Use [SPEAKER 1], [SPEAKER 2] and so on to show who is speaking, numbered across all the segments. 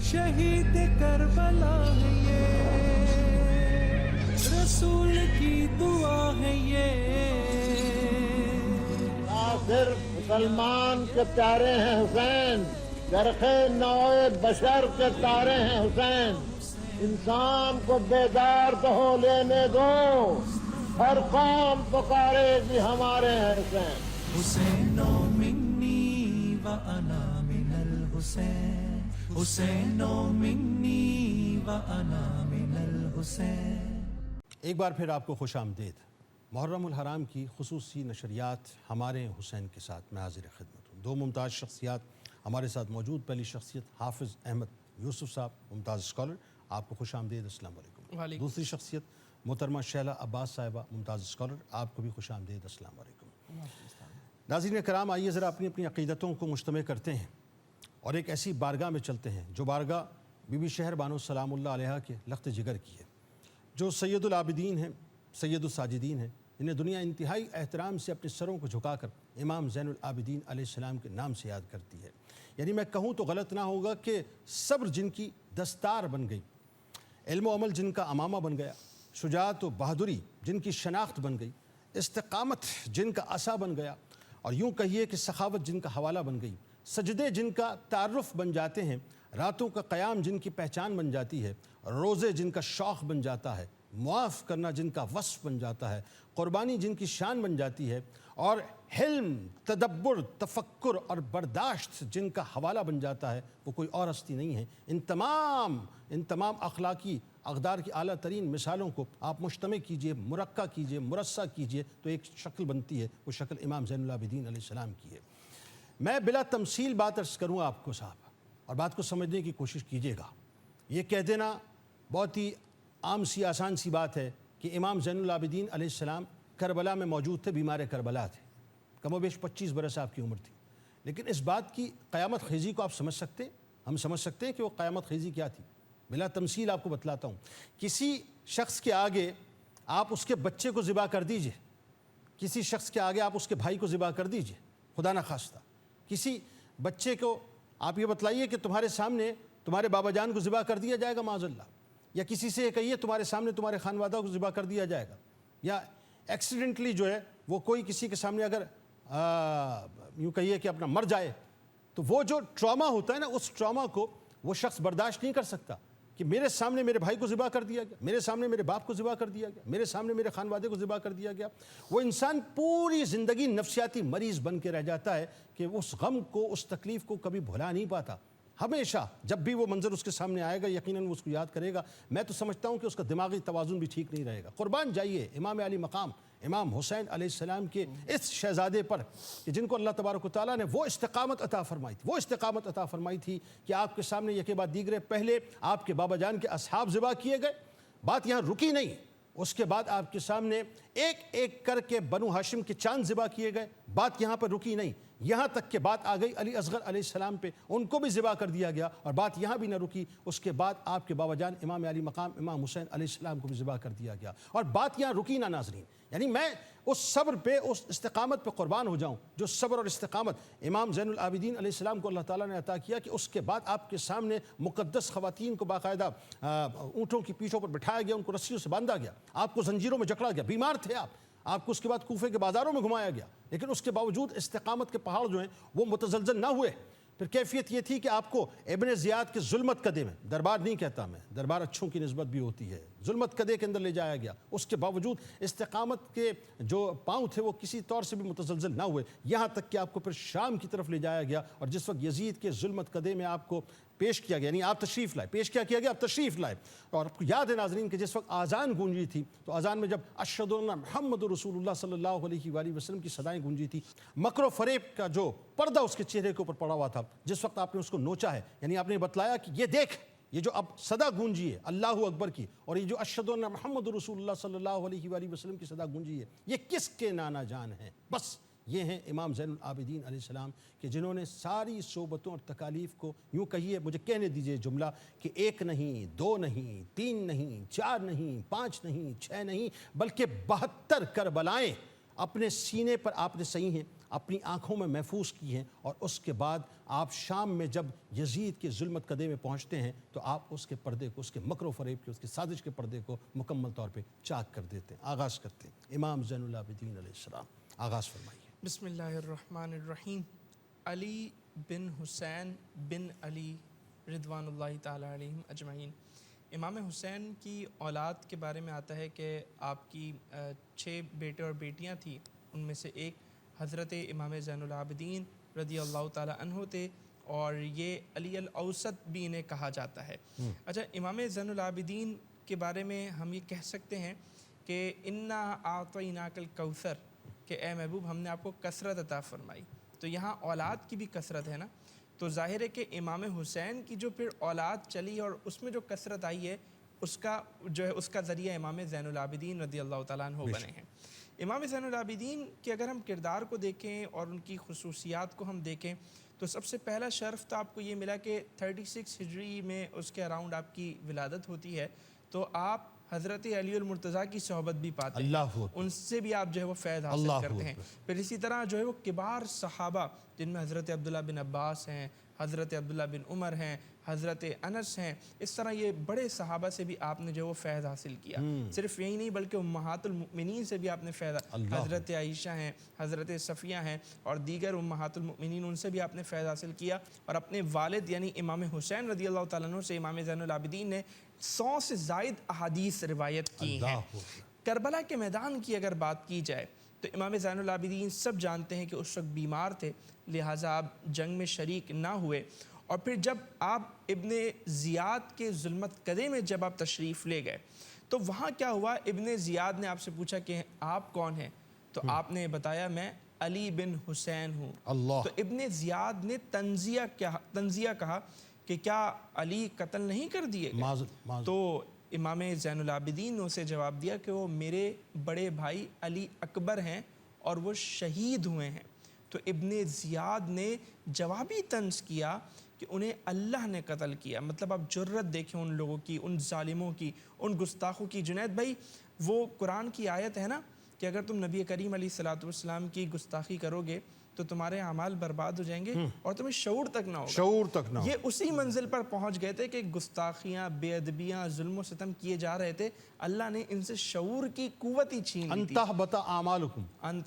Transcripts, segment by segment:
[SPEAKER 1] شہید کربلا ہے یہ، رسول کی دعا ہے یہ۔
[SPEAKER 2] صرف مسلمان کے پیارے ہیں حسین، چرخ نوع بشر کے تارے ہیں حسین۔ انسان کو بیدار تو ہو لینے دو، ہر قوم پکارے گی ہمارے ہیں حسین۔
[SPEAKER 1] حسین منی و انا من الحسین، حسین منی و انا من الحسین۔
[SPEAKER 3] ایک بار پھر آپ کو خوش آمدید۔ محرم الحرام کی خصوصی نشریات ہمارے حسین کے ساتھ میں حاضر خدمت ہوں۔ دو ممتاز شخصیات ہمارے ساتھ موجود۔ پہلی شخصیت حافظ احمد یوسف صاحب، ممتاز اسکالر، آپ کو خوش آمدید، السلام علیکم۔ دوسری شخصیت محترمہ شیلا عباس صاحبہ، ممتاز اسکالر، آپ کو بھی خوش آمدید، السلام علیکم۔ ناظرین کرام، آئیے ذرا اپنی اپنی عقیدتوں کو مجتمع کرتے ہیں اور ایک ایسی بارگاہ میں چلتے ہیں جو بارگاہ بی بی شہر بانو سلام اللہ علیہا کے لخت جگر کی ہے، جو سید العابدین ہیں، سید الساجدین ہیں، انہیں دنیا انتہائی احترام سے اپنے سروں کو جھکا کر امام زین العابدین علیہ السلام کے نام سے یاد کرتی ہے۔ یعنی میں کہوں تو غلط نہ ہوگا کہ صبر جن کی دستار بن گئی، علم و عمل جن کا امامہ بن گیا، شجاعت و بہادری جن کی شناخت بن گئی، استقامت جن کا عصا بن گیا، اور یوں کہیے کہ سخاوت جن کا حوالہ بن گئی، سجدے جن کا تعارف بن جاتے ہیں، راتوں کا قیام جن کی پہچان بن جاتی ہے، روزے جن کا شوق بن جاتا ہے، معاف کرنا جن کا وصف بن جاتا ہے، قربانی جن کی شان بن جاتی ہے، اور حلم، تدبر، تفکر اور برداشت جن کا حوالہ بن جاتا ہے، وہ کوئی اور ہستی نہیں ہے۔ ان تمام اخلاقی اقدار کی اعلیٰ ترین مثالوں کو آپ مجتمع کیجئے، مرقع کیجئے، مرصع کیجئے تو ایک شکل بنتی ہے، وہ شکل امام زین العابدین علیہ السلام کی ہے۔ میں بلا تمثیل بات عرض کروں آپ کو صاحب، اور بات کو سمجھنے کی کوشش کیجئے گا۔ یہ کہہ دینا بہت ہی عام سی آسان سی بات ہے کہ امام زین العابدین علیہ السلام کربلا میں موجود تھے، بیمار کربلا تھے، کم و بیش 25 برس آپ کی عمر تھی، لیکن اس بات کی قیامت خیزی کو آپ سمجھ سکتے ہیں؟ ہم سمجھ سکتے ہیں کہ وہ قیامت خیزی کیا تھی؟ بلا تمثیل آپ کو بتلاتا ہوں۔ کسی شخص کے آگے آپ اس کے بچے کو ذبح کر دیجئے، کسی شخص کے آگے آپ اس کے بھائی کو ذبح کر دیجئے، خدا نخواستہ کسی بچے کو آپ یہ بتلائیے کہ تمہارے سامنے تمہارے بابا جان کو ذبح کر دیا جائے گا معاذ اللہ، یا کسی سے یہ کہیے تمہارے سامنے تمہارے خانوادہ کو ذبح کر دیا جائے گا، یا ایکسیڈنٹلی جو ہے وہ کوئی کسی کے سامنے اگر یوں کہیے کہ اپنا مر جائے، تو وہ جو ٹراما ہوتا ہے نا، اس ٹراما کو وہ شخص برداشت نہیں کر سکتا کہ میرے سامنے میرے بھائی کو ذبح کر دیا گیا، میرے سامنے میرے باپ کو ذبح کر دیا گیا، میرے سامنے میرے خانوادے کو ذبح کر دیا گیا۔ وہ انسان پوری زندگی نفسیاتی مریض بن کے رہ جاتا ہے کہ اس غم کو، اس تکلیف کو کبھی بھلا نہیں پاتا۔ ہمیشہ جب بھی وہ منظر اس کے سامنے آئے گا، یقیناً وہ اس کو یاد کرے گا۔ میں تو سمجھتا ہوں کہ اس کا دماغی توازن بھی ٹھیک نہیں رہے گا۔ قربان جائیے امام علی مقام امام حسین علیہ السلام کے اس شہزادے پر کہ جن کو اللہ تبارک و تعالیٰ نے وہ استقامت عطا فرمائی تھی کہ آپ کے سامنے یکے بعد دیگرے پہلے آپ کے بابا جان کے اصحاب ذبح کیے گئے، بات یہاں رکی نہیں، اس کے بعد آپ کے سامنے ایک ایک کر کے بنو ہاشم کے چاند ذبح کیے گئے، بات یہاں پر رکی نہیں، یہاں تک کہ بات آ گئی علی اصغر علیہ السلام پہ، ان کو بھی ذبح کر دیا گیا، اور بات یہاں بھی نہ رکی، اس کے بعد آپ کے بابا جان امام علی مقام امام حسین علیہ السلام کو بھی ذبح کر دیا گیا، اور بات یہاں رکی نہ ناظرین۔ یعنی میں اس صبر پہ، اس استقامت پہ قربان ہو جاؤں جو صبر اور استقامت امام زین العابدین علیہ السلام کو اللہ تعالیٰ نے عطا کیا، کہ اس کے بعد آپ کے سامنے مقدس خواتین کو باقاعدہ اونٹوں کی پیٹھوں پر بٹھایا گیا، ان کو رسیوں سے باندھا گیا، آپ کو زنجیروں میں جکڑا گیا، بیمار تھے آپ کو اس کے بعد کوفے کے بازاروں میں گھمایا گیا، لیکن اس کے باوجود استقامت کے پہاڑ جو ہیں وہ متزلزل نہ ہوئے۔ پھر کیفیت یہ تھی کہ آپ کو ابن زیاد کے ظلمت قدے میں، دربار نہیں کہتا میں، دربار اچھوں کی نسبت بھی ہوتی ہے، ظلمت قدے کے اندر لے جایا گیا، اس کے باوجود استقامت کے جو پاؤں تھے وہ کسی طور سے بھی متزلزل نہ ہوئے، یہاں تک کہ آپ کو پھر شام کی طرف لے جایا گیا، اور جس وقت یزید کے ظلمت قدے میں آپ کو پیش کیا گیا، یعنی آپ تشریف لائے، پیش کیا گیا آپ تشریف لائے، اور آپ کو یاد ہے ناظرین کہ جس وقت آذان گونجی تھی، تو آذان میں جب اشہد ان محمد رسول اللہ صلی اللہ علیہ وآلہ وسلم کی صدائیں گونجی تھی، مکر و فریب کا جو پردہ اس کے چہرے کے اوپر پڑا ہوا تھا، جس وقت آپ نے اس کو نوچا ہے، یعنی آپ نے بتلایا کہ یہ دیکھ، یہ جو اب صدا گونجی ہے اللہ اکبر کی، اور یہ جو اشہد ان محمد رسول اللہ صلی اللہ علیہ وآلہ وسلم کی صدا گونجی ہے، یہ کس کے نانا جان ہیں؟ بس یہ ہیں امام زین العابدین علیہ السلام، کہ جنہوں نے ساری صحبتوں اور تکالیف کو، یوں کہیے، مجھے کہنے دیجئے جملہ، کہ 1 نہیں، 2 نہیں، 3 نہیں، 4 نہیں، 5 نہیں، 6 نہیں، بلکہ 72 کربلائیں اپنے سینے پر آپ نے سہی ہیں، اپنی آنکھوں میں محفوظ کی ہیں، اور اس کے بعد آپ شام میں جب یزید کے ظلمت قدے میں پہنچتے ہیں تو آپ اس کے پردے کو، اس کے مکر و فریب کے، اس کی سازش کے پردے کو مکمل طور پہ چاک کر دیتے ہیں۔ آغاز کرتے ہیں امام زین العابدین علیہ السلام، آغاز فرمائیے۔
[SPEAKER 4] بسم اللہ الرحمن الرحیم۔ علی بن حسین بن علی رضوان اللہ تعالیٰ علیہم اجمعین۔ امام حسین کی اولاد کے بارے میں آتا ہے کہ آپ کی 6 بیٹے اور بیٹیاں تھیں، ان میں سے ایک حضرت امام زین العابدین رضی اللہ تعالیٰ عنہ تھے، اور یہ علی الاوسط بھی انہیں کہا جاتا ہے۔ اچھا، امام زین العابدین کے بارے میں ہم یہ کہہ سکتے ہیں کہ انا اعطیناک الکوثر، کہ اے محبوب ہم نے آپ کو کثرت عطا فرمائی۔ تو یہاں اولاد کی بھی کثرت ہے نا، تو ظاہر ہے کہ امام حسین کی جو پھر اولاد چلی اور اس میں جو کثرت آئی ہے، اس کا ذریعہ امام زین العابدین رضی اللہ تعالیٰ عنہ بنے ہیں۔ امام زین العابدین کے اگر ہم کردار کو دیکھیں اور ان کی خصوصیات کو ہم دیکھیں تو سب سے پہلا شرف تو آپ کو یہ ملا کہ 36 ہجری میں اس کے اراؤنڈ آپ کی ولادت ہوتی ہے، تو آپ حضرت علی المرتضیٰ کی صحبت بھی پاتے ہیں، ان سے بھی آپ جو ہے وہ فیض حاصل کرتے ہیں۔ پھر اسی طرح جو ہے وہ کبار صحابہ، جن میں حضرت عبداللہ بن عباس ہیں، حضرت عبداللہ بن عمر ہیں، حضرت انس ہیں، اس طرح یہ بڑے صحابہ سے بھی آپ نے جو وہ فیض حاصل کیا۔ صرف یہی نہیں بلکہ امہات المؤمنین سے بھی آپ نے فیض، حضرت عائشہ ہیں، حضرت صفیہ ہیں اور دیگر امہات المؤمنین، ان سے بھی آپ نے فیض حاصل کیا۔ اور اپنے والد یعنی امام حسین رضی اللہ تعالیٰ عنہ سے امام زین العابدین نے 100 سے زائد احادیث روایت کی ہیں۔ کربلا کے میدان کی اگر بات کی جائے تو امام زین العابدین سب جانتے ہیں کہ اس وقت بیمار تھے، لہٰذا آپ جنگ میں شریک نہ ہوئے، اور پھر جب آپ ابن زیاد کے ظلمت قدے میں جب آپ تشریف لے گئے تو وہاں کیا ہوا، ابن زیاد نے آپ سے پوچھا کہ آپ کون ہیں، تو آپ نے بتایا میں علی بن حسین ہوں۔ تو ابن زیاد نے تنزیہ کہا کہ کیا علی قتل نہیں کر دیے گئے؟ تو امام زین العابدین نے اسے جواب دیا کہ وہ میرے بڑے بھائی علی اکبر ہیں اور وہ شہید ہوئے ہیں۔ تو ابن زیاد نے جوابی طنز کیا کہ انہیں اللہ نے قتل کیا۔ مطلب آپ جرت دیکھیں ان لوگوں کی، ان ظالموں کی، ان گستاخوں کی۔ جنید بھائی، وہ قرآن کی آیت ہے نا کہ اگر تم نبی کریم علیہ السلام کی گستاخی کرو گے تو تمہارے اعمال برباد ہو جائیں گے اور تمہیں شعور تک نہ ہوگا۔ یہ اسی منزل پر پہنچ گئے تھے کہ گستاخیاں، بے ادبیاں، ظلم و ستم کیے جا رہے تھے، اللہ نے ان سے شعور کی قوت ہی چھین لی تھی۔
[SPEAKER 3] انتحبط اعمالکم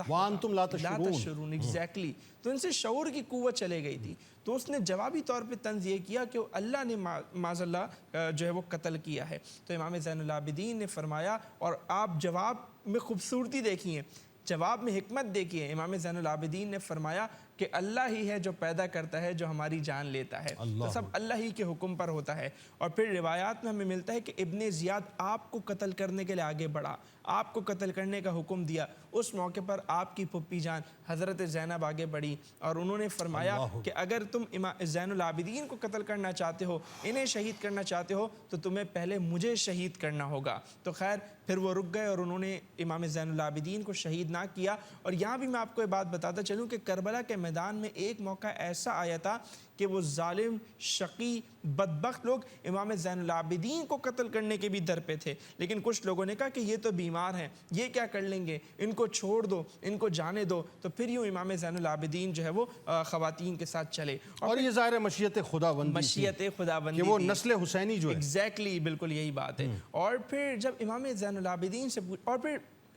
[SPEAKER 3] وانتم لا تشعرون۔
[SPEAKER 4] ایگزیکٹلی، تو ان سے شعور کی قوت چلے گئی تھی۔ تو اس نے جوابی طور پہ طنز یہ کیا کہ اللہ نے معاذ اللہ جو ہے وہ قتل کیا ہے۔ تو امام زین العابدین نے فرمایا، اور آپ جواب میں خوبصورتی دیکھیے، جواب میں حکمت دیکھیے، امام زین العابدین نے فرمایا کہ اللہ ہی ہے جو پیدا کرتا ہے، جو ہماری جان لیتا ہے، تو سب اللہ ہی کے حکم پر ہوتا ہے۔ اور پھر روایات میں ہمیں ملتا ہے کہ ابن زیاد آپ کو قتل کرنے کے لیے آگے بڑھا، آپ کو قتل کرنے کا حکم دیا۔ اس موقع پر آپ کی پھپھی جان حضرت زینب آگے بڑھی اور انہوں نے فرمایا کہ اگر تم زین العابدین کو قتل کرنا چاہتے ہو، انہیں شہید کرنا چاہتے ہو، تو تمہیں پہلے مجھے شہید کرنا ہوگا۔ تو خیر پھر وہ رک گئے اور انہوں نے امام زین العابدین کو شہید نہ کیا۔ اور یہاں بھی میں آپ کو یہ بات بتاتا چلوں کہ کربلا کے میدان میں ایک موقع ایسا آیا تھا کہ وہ ظالم، شقی، بدبخت لوگ امام زین العابدین کو قتل کرنے کے بھی در پہ تھے، لیکن کچھ لوگوں نے کہا کہ یہ تو بیمار ہیں، یہ کیا کر لیں گے، ان کو چھوڑ دو، ان کو جانے دو۔ تو پھر یوں امام زین العابدین جو ہے وہ خواتین کے ساتھ چلے،
[SPEAKER 3] اور یہ ظاہر مشیت خداوندی کہ وہ نسل حسینی جو ہے،
[SPEAKER 4] ایگزیکٹلی، بالکل یہی بات ہے۔ اور پھر جب امام زین العابدین سے اور پھر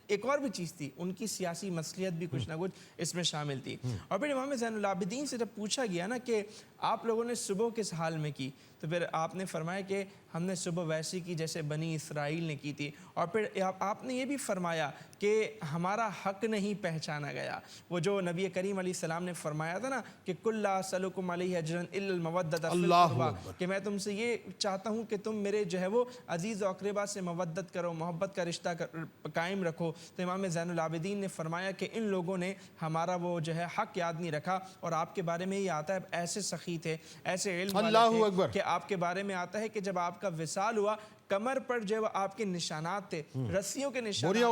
[SPEAKER 4] ایک اور بھی چیز تھی، ان کی سیاسی مصلحت بھی کچھ نہ کچھ اس میں شامل تھی۔ اور پھر امام زین العابدین سے جب پوچھا گیا نا کہ آپ لوگوں نے صبح کس حال میں کی، تو پھر آپ نے فرمایا کہ ہم نے صبح ویسی کی جیسے بنی اسرائیل نے کی تھی۔ اور پھر آپ نے یہ بھی فرمایا کہ ہمارا حق نہیں پہچانا گیا۔ وہ جو نبی کریم علیہ السلام نے فرمایا تھا نا کہ کل لا اسألکم علیہ اجرا الا المودۃ فی القربیٰ، کہ میں تم سے یہ چاہتا ہوں کہ تم میرے جو ہے وہ عزیز و اقربا سے مودت کرو، محبت کا رشتہ قائم رکھو۔ تو امام زین العابدین نے فرمایا کہ ان لوگوں نے ہمارا وہ جو ہے حق یاد نہیں رکھا، اور آپ کے بارے میں یہ آتا ہے ایسے سخی تھے، ایسے علم والے تھے کہ آپ کے بارے میں آتا ہے کہ جب آپ کا وصال ہوا، کمر پر جو آپ کے نشانات تھے، رسیوں کے نشانات، بوریاں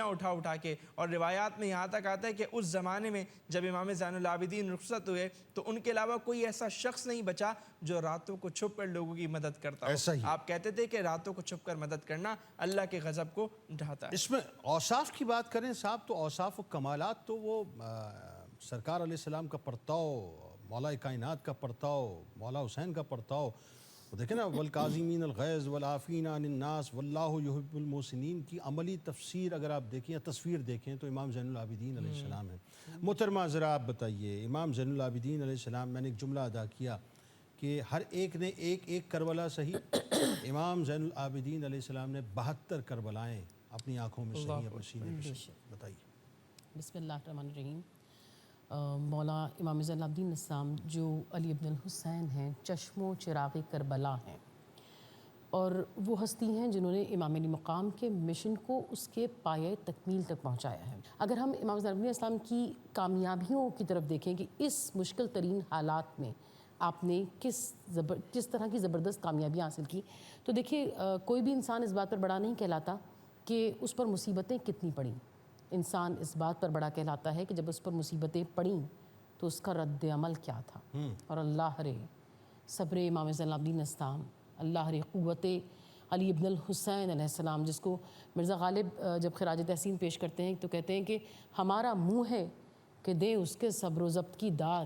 [SPEAKER 4] اٹھا اٹھا کے، اور روایات میں یہاں تک آتا ہے کہ اس زمانے میں جب امام زین العابدین رخصت ہوئے تو ان کے علاوہ کوئی ایسا شخص نہیں بچا جو راتوں کو چھپ کر لوگوں کی مدد کرتا ہو۔ آپ کہتے تھے کہ راتوں کو چھپ کر مدد کرنا اللہ کے غضب کو ڈھاتا ہے۔
[SPEAKER 3] اس میں اوصاف کی بات کریں صاحب تو اوصاف و کمالات تو وہ سرکار علیہ السلام کا پرتاؤ، مولا کائنات کا پرتاؤ، مولا حسین کا پرتاؤ، وہ دیکھیں نا والکاظمین الغیظ والعافین عن الناس واللہ یحب المحسنین کی عملی تفسیر اگر آپ دیکھیں یا تصویر دیکھیں تو امام زین العابدین علیہ السلام ہے۔ محترمہ ذرا آپ بتائیے، امام زین العابدین علیہ السلام، میں نے ایک جملہ ادا کیا کہ ہر ایک نے ایک کربلا سہی، امام زین العابدین علیہ السلام نے 72 کربلائیں اپنی آنکھوں میں سہی، اپنے سینے پہ سہی۔ بتائیے۔
[SPEAKER 5] بسم اللہ الرحمن الرحیم۔ مولا امام زین العابدین السلام جو علی ابن الحسین ہیں، چشم و چراغ کربلا ہیں، اور وہ ہستی ہیں جنہوں نے امام علی مقام کے مشن کو اس کے پایۂ تکمیل تک پہنچایا ہے۔ اگر ہم امام زین العابدین السلام کی کامیابیوں کی طرف دیکھیں کہ اس مشکل ترین حالات میں آپ نے کس طرح کی زبردست کامیابیاں حاصل کی، تو دیکھیے کوئی بھی انسان اس بات پر بڑا نہیں کہلاتا کہ اس پر مصیبتیں کتنی پڑیں۔ انسان اس بات پر بڑا کہلاتا ہے کہ جب اس پر مصیبتیں پڑیں تو اس کا رد عمل کیا تھا۔ اور اللہ رے صبر امام زین العابدین السلام، اللہ رے قوت علی ابن الحسین علیہ السلام، جس کو مرزا غالب جب خراج تحسین پیش کرتے ہیں تو کہتے ہیں کہ ہمارا منہ ہے کہ دیں اس کے صبر و ضبط کی داد،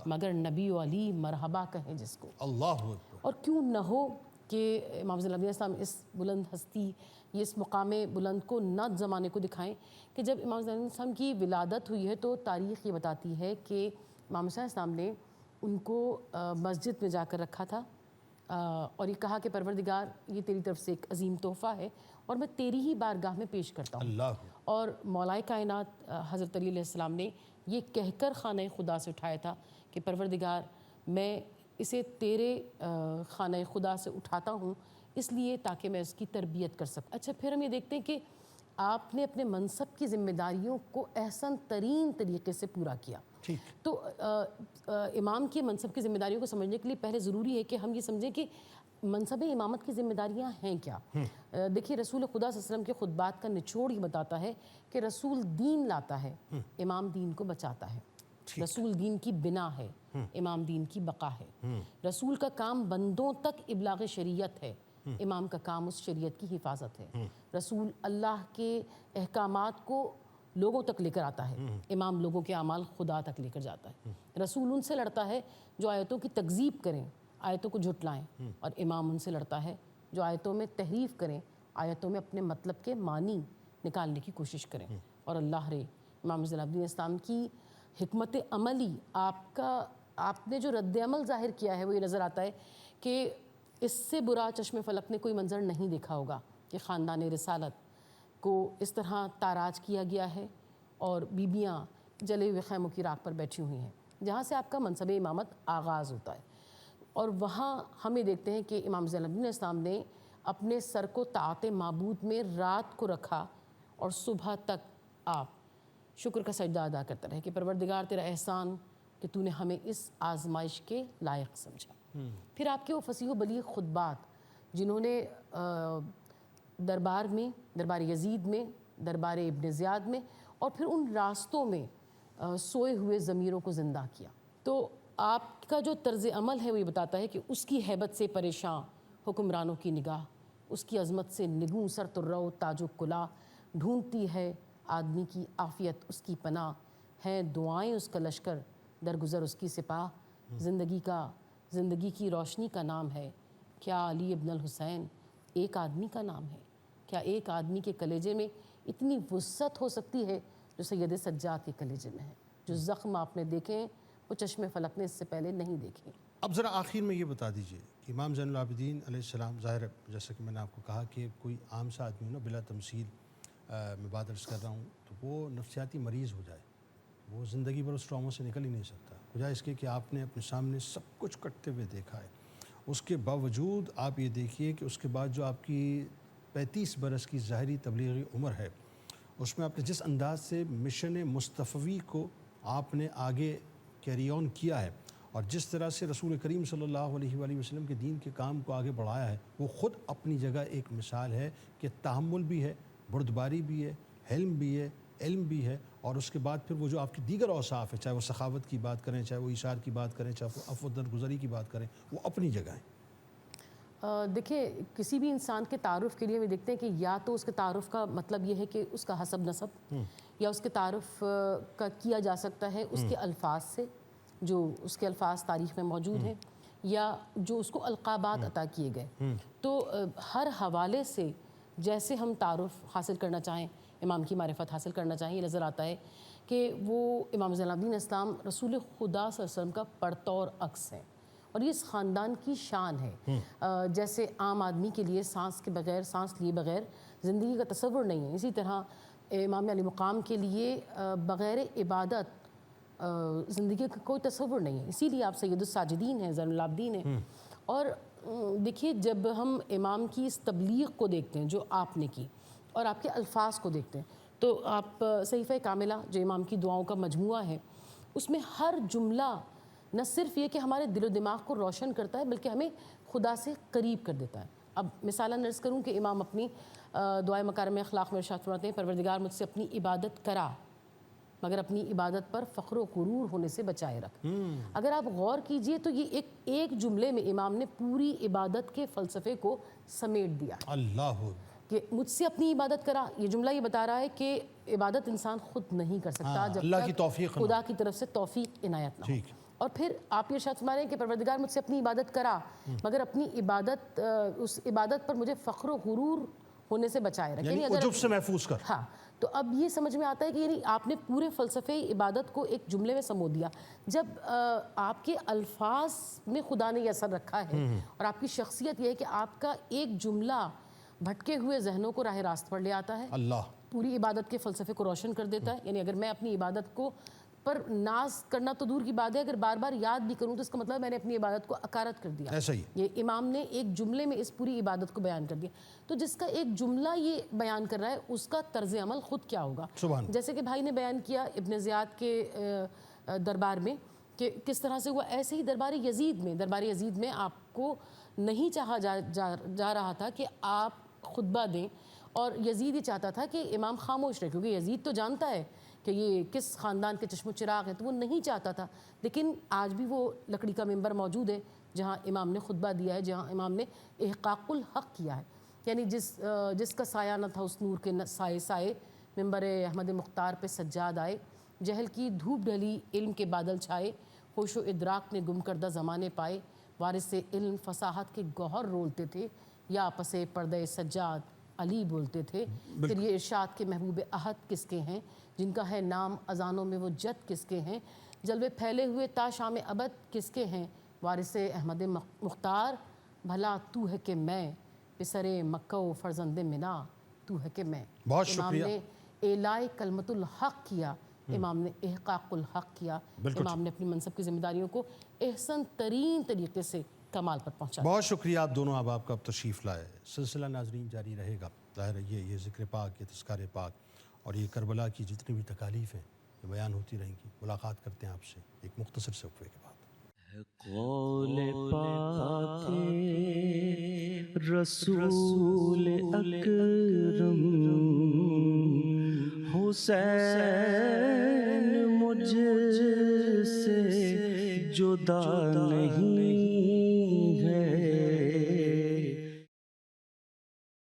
[SPEAKER 5] مگر نبی و علی مرحبا کہیں جس کو۔
[SPEAKER 3] اللہ اکبر۔
[SPEAKER 5] اور کیوں نہ ہو کہ امام زین العابدین السلام اس بلند ہستی، یہ اس مقام بلند کو نہ زمانے کو دکھائیں کہ جب امام زین السلام کی ولادت ہوئی ہے تو تاریخ یہ بتاتی ہے کہ امام حسین السلام نے ان کو مسجد میں جا کر رکھا تھا اور یہ کہا کہ پروردگار یہ تیری طرف سے ایک عظیم تحفہ ہے اور میں تیری ہی بارگاہ میں پیش کرتا ہوں۔
[SPEAKER 3] اللہ۔
[SPEAKER 5] اور مولائے کائنات حضرت علی علیہ السلام نے یہ کہہ کر خانہ خدا سے اٹھایا تھا کہ پروردگار میں اسے تیرے خانہ خدا سے اٹھاتا ہوں اس لیے تاکہ میں اس کی تربیت کر سکوں۔ اچھا، پھر ہم یہ دیکھتے ہیں کہ آپ نے اپنے منصب کی ذمہ داریوں کو احسن ترین طریقے سے پورا کیا۔ تو امام کی منصب کی ذمہ داریوں کو سمجھنے کے لیے پہلے ضروری ہے کہ ہم یہ سمجھیں کہ منصب امامت کی ذمہ داریاں ہیں کیا۔ دیکھیے رسول خدا صلی اللہ علیہ وسلم کے خطبات کا نچوڑ ہی بتاتا ہے کہ رسول دین لاتا ہے، امام دین کو بچاتا ہے۔ رسول دین کی بنا ہے، امام دین کی بقا ہے۔ رسول کا کام بندوں تک ابلاغ شریعت ہے، امام کا کام اس شریعت کی حفاظت ہے۔ رسول اللہ کے احکامات کو لوگوں تک لے کر آتا ہے، امام لوگوں کے اعمال خدا تک لے کر جاتا ہے۔ رسول ان سے لڑتا ہے جو آیتوں کی تکذیب کریں، آیتوں کو جھٹلائیں، اور امام ان سے لڑتا ہے جو آیتوں میں تحریف کریں، آیتوں میں اپنے مطلب کے معنی نکالنے کی کوشش کریں۔ اور اللہ رے امام زین العابدین السلام کی حکمت عملی، آپ نے جو رد عمل ظاہر کیا ہے وہ یہ نظر آتا ہے کہ اس سے برا چشم فلک نے کوئی منظر نہیں دیکھا ہوگا کہ خاندان رسالت کو اس طرح تاراج کیا گیا ہے اور بیبیاں جلے ہوئے خیموں کی راکھ پر بیٹھی ہوئی ہیں، جہاں سے آپ کا منصب امامت آغاز ہوتا ہے۔ اور وہاں ہم یہ دیکھتے ہیں کہ امام زین العابدین السلام نے اپنے سر کو طاعت معبود میں رات کو رکھا اور صبح تک آپ شکر کا سجدہ ادا کرتا رہے کہ پروردگار تیرا احسان کہ تو نے ہمیں اس آزمائش کے لائق سمجھا۔ پھر آپ کے وہ فصیح و بلیغ خطبات جنہوں نے دربار یزید میں، دربار ابن زیاد میں، اور پھر ان راستوں میں سوئے ہوئے ضمیروں کو زندہ کیا۔ تو آپ کا جو طرز عمل ہے وہ یہ بتاتا ہے کہ اس کی ہیبت سے پریشاں حکمرانوں کی نگاہ، اس کی عظمت سے نگوں سر ترو تاج و کلا، ڈھونڈتی ہے آدمی کی عافیت اس کی پناہ، ہیں دعائیں اس کا لشکر درگزر اس کی سپاہ، زندگی کی روشنی کا نام ہے کیا علی ابن الحسین ایک آدمی کا نام ہے؟ کیا ایک آدمی کے کلیجے میں اتنی وسعت ہو سکتی ہے جو سید سجاد کے کلیجے میں ہے؟ جو زخم آپ نے دیکھے ہیں وہ چشم فلک نے اس سے پہلے نہیں دیکھے۔
[SPEAKER 3] اب ذرا آخر میں یہ بتا دیجئے کہ امام زین العابدین علیہ السلام، ظاہر ہے جیسا کہ میں نے آپ کو کہا کہ کوئی عام سا آدمی نا بلا تمثیل میں بات عرض کر رہا ہوں تو وہ نفسیاتی مریض ہو جائے، وہ زندگی بھر اس ٹراما سے نکل ہی نہیں سکتا، بجائے اس کے کہ آپ نے اپنے سامنے سب کچھ کٹتے ہوئے دیکھا ہے۔ اس کے باوجود آپ یہ دیکھیے کہ اس کے بعد جو آپ کی 35 برس کی ظاہری تبلیغی عمر ہے، اس میں آپ نے جس انداز سے مشن مصطفی کو آپ نے آگے کیری آن کیا ہے اور جس طرح سے رسول کریم صلی اللہ علیہ وآلہ وسلم کے دین کے کام کو آگے بڑھایا ہے، وہ خود اپنی جگہ ایک مثال ہے کہ تحمل بھی ہے، بردباری بھی ہے، حلم بھی ہے، علم بھی ہے، اور اس کے بعد پھر وہ جو آپ کی دیگر اوصاف ہے، چاہے وہ سخاوت کی بات کریں، چاہے وہ ایثار کی بات کریں، چاہے وہ عفو و درگزری کی بات کریں، وہ اپنی جگہ ہیں۔
[SPEAKER 5] دیکھیں کسی بھی انسان کے تعارف کے لیے ہمیں دیکھتے ہیں کہ یا تو اس کے تعارف کا مطلب یہ ہے کہ اس کا حسب نسب، یا اس کے تعارف کا کیا جا سکتا ہے اس کے الفاظ سے، جو اس کے الفاظ تاریخ میں موجود ہیں، یا جو اس کو القابات عطا کیے گئے. تو ہر حوالے سے جیسے ہم تعارف حاصل کرنا چاہیں، امام کی معرفت حاصل کرنا چاہیں، یہ نظر آتا ہے کہ وہ امام زین العابدین اسلام رسول خدا صلی اللہ علیہ وسلم کا پرطور عکس ہے، اور یہ اس خاندان کی شان ہے. جیسے عام آدمی کے لیے سانس کے بغیر، سانس لیے بغیر زندگی کا تصور نہیں ہے، اسی طرح امام علی مقام کے لیے بغیر عبادت زندگی کا کوئی تصور نہیں ہے. اسی لیے آپ سید الساجدین ہیں، زین العابدین ہیں. اور دیکھیے جب ہم امام کی اس تبلیغ کو دیکھتے ہیں جو آپ نے کی، اور آپ کے الفاظ کو دیکھتے ہیں، تو آپ صحیفہ کاملہ جو امام کی دعاؤں کا مجموعہ ہے، اس میں ہر جملہ نہ صرف یہ کہ ہمارے دل و دماغ کو روشن کرتا ہے بلکہ ہمیں خدا سے قریب کر دیتا ہے. اب مثالاً عرض کروں کہ امام اپنی دعائے مکارم اخلاق میں ارشاد فرماتے ہیں، پروردگار مجھ سے اپنی عبادت کرا مگر اپنی عبادت پر فخر و غرور ہونے سے بچائے رکھ. اگر آپ غور کیجئے تو یہ ایک جملے میں امام نے پوری عبادت کے فلسفے کو سمیٹ دیا.
[SPEAKER 3] اللہ
[SPEAKER 5] کہ مجھ سے اپنی عبادت کرا، یہ جملہ یہ بتا رہا ہے کہ عبادت انسان خود نہیں کر سکتا جب
[SPEAKER 3] اللہ کی
[SPEAKER 5] تک
[SPEAKER 3] توفیق نہ ہو.
[SPEAKER 5] خدا کی طرف سے توفیق عنایت نہ ہو.
[SPEAKER 3] ٹھیک.
[SPEAKER 5] اور پھر آپ یہ ارشاد فرما رہے ہیں کہ پروردگار مجھ سے اپنی عبادت کرا مگر اپنی عبادت اس عبادت پر مجھے فخر و غرور ہونے سے بچائے رکھ.
[SPEAKER 3] یعنی عجب سے محفوظ کر.
[SPEAKER 5] ہاں، تو اب یہ سمجھ میں آتا ہے کہ یعنی آپ نے پورے فلسفے عبادت کو ایک جملے میں سمو دیا. جب آپ کے الفاظ میں خدا نے یہ اثر رکھا ہے اور آپ کی شخصیت یہ ہے کہ آپ کا ایک جملہ بھٹکے ہوئے ذہنوں کو راہ راست پر لے آتا ہے،
[SPEAKER 3] اللہ
[SPEAKER 5] پوری عبادت کے فلسفے کو روشن کر دیتا ہے. یعنی اگر میں اپنی عبادت کو پر ناز کرنا تو دور کی بات ہے، اگر بار بار یاد بھی کروں تو اس کا مطلب میں نے اپنی عبادت کو اکارت کر دیا.
[SPEAKER 3] ایسا ہی
[SPEAKER 5] یہ امام نے ایک جملے میں اس پوری عبادت کو بیان کر دیا. تو جس کا ایک جملہ یہ بیان کر رہا ہے اس کا طرز عمل خود کیا ہوگا.
[SPEAKER 3] سبحان.
[SPEAKER 5] جیسے کہ بھائی نے بیان کیا ابن زیاد کے دربار میں کہ کس طرح سے ہوا، ایسے ہی دربار یزید میں آپ کو نہیں چاہا جا رہا تھا کہ آپ خطبہ دیں، اور یزید یہ چاہتا تھا کہ امام خاموش رہے، کیونکہ یزید تو جانتا ہے کہ یہ کس خاندان کے چشم و چراغ ہے، تو وہ نہیں چاہتا تھا. لیکن آج بھی وہ لکڑی کا ممبر موجود ہے جہاں امام نے خطبہ دیا ہے، جہاں امام نے احقاق الحق کیا ہے. یعنی جس کا سایہ نہ تھا اس نور کے سائے ممبر احمد مختار پہ سجاد آئے. جہل کی دھوپ ڈھلی علم کے بادل چھائے، ہوش و ادراک نے گم کردہ زمانے پائے. وارث علم فصاحت کے گوہر رولتے تھے، یا پسے پردہ سجاد علی بولتے تھے. پھر یہ ارشاد کے محبوب احد کس کے ہیں، جن کا ہے نام اذانوں میں وہ جد کس کے ہیں. جلوے پھیلے ہوئے تا شام ابد کس کے ہیں، وارث احمد مختار بھلا تو ہے کہ میں، پسر مکہ و فرزند منا تو ہے کہ میں.
[SPEAKER 3] بہت شکریہ.
[SPEAKER 5] امام نے اعلاء کلمت الحق کیا، امام نے احقاق الحق کیا. امام نے اپنی منصب کی ذمہ داریوں کو احسن ترین طریقے سے کمال پر پہنچا.
[SPEAKER 3] بہت شکریہ آپ دونوں احباب کا تشریف لائے. سلسلہ ناظرین جاری رہے گا. ظاہر ہے یہ ذکر پاک، یہ تذکار پاک اور یہ کربلا کی جتنی بھی تکالیف ہیں یہ بیان ہوتی رہیں گی. ملاقات کرتے ہیں آپ سے ایک مختصر سے وقفے کے بعد.
[SPEAKER 1] قول پاک رسول اکرم حسین مجھ سے جدا نہیں